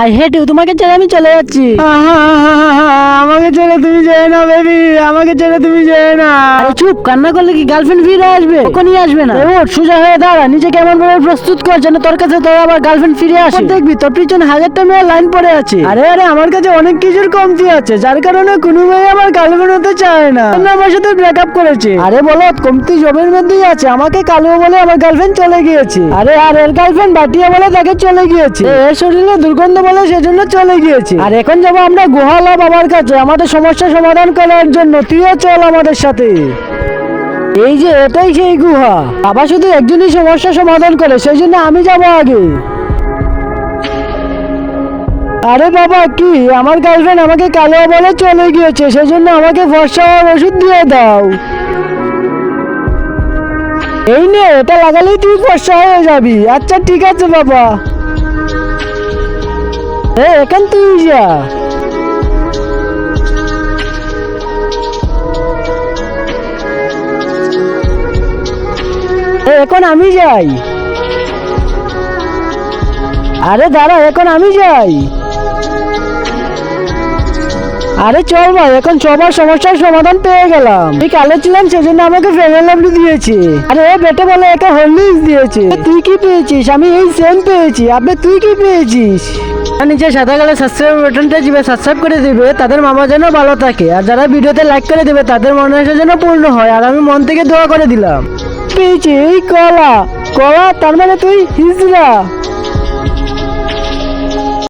I hate you, তোমাকে ছেড়ে আমি চলে যাচ্ছি। আমাকে ছেড়ে তুমি যেও না বেবি, আমাকে ছেড়ে তুমি যেও না। আরে চুপ, কান্না করলে কি গার্লফ্রেন্ড ফিরে আসবে? কখনই আসবে না। ওঠ, সোজা হয়ে দাঁড়া, নিজেকে এমন ভাবে প্রস্তুত কর যেন তোর কাছে তোর আবার গার্লফ্রেন্ড ফিরে আসে। দেখবি তোর পিছনে হাজারটা মেয়ে লাইন পড়ে আছে। আরে আমার কাছে অনেক কিছুর কমতি আছে, যার কারণে কোনো মেয়ে আমার গার্লফ্রেন্ড হতে চায় না। অন্য আমার সাথে ব্রেকআপ করেছে। আরে বলো, কমতি জবের মধ্যেই আছে। আমাকে কালো বলে আমার গার্লফ্রেন্ড চলে গিয়েছে। আরে আর এর গার্লফ্রেন্ড বাটিয়া বলে তাকে চলে গিয়েছে। এর শরীরে দুর্গন্ধ বলে সেজন্য চলে গিয়েছে। আর এখন যাবো আমরা গোহালা বাবার কাছে আমাদের সমস্যা সমাধান করার জন্য। তুইও চল আমাদের সাথে। এই যে এটাই সেই গুহা। বাবা শুধু একজনই সমস্যা সমাধান করে, সেই জন্য আমি যাবো আগে। আরে বাবা, কি আমার গার্লফ্রেন্ড আমাকে কালো বলে চলে গিয়েছে, সেই জন্য আমাকে ফর্সা হওয়ার ওষুধ দিয়ে দাও। এই নে, এটা লাগালেই তুই ফর্সা হয়ে যাবি। আচ্ছা ঠিক আছে বাবা। এখন তুই যা। এখন আমি যাই। আরে দাঁড়া, এখন আমি যাই। আরে চল ভাই, এখন সবার সমস্যার সমাধান পেয়ে গেলাম। তুই কালো ছিলাম সেজন্য আমাকে ফেয়ার লাভলি দিয়েছে। আরে বেটে বলে একা হরলিক্স দিয়েছে। তুই কি পেয়েছিস? আমি এই সেম পেয়েছি। আপনি তুই কি পেয়েছিস? নিচে সাদা কালো সাবস্ক্রাইব বাটনটা জিবে সাবস্ক্রাইব করে দিবে, তাদের মামা যেন ভালো থাকে। আর যারা ভিডিওতে লাইক করে দেবে তাদের মনে আশা যেন পূর্ণ হয়। আর আমি মন থেকে দোয়া করে দিলাম। পেয়েছি এই কলা। কলা তার মানে তুই হিজড়া।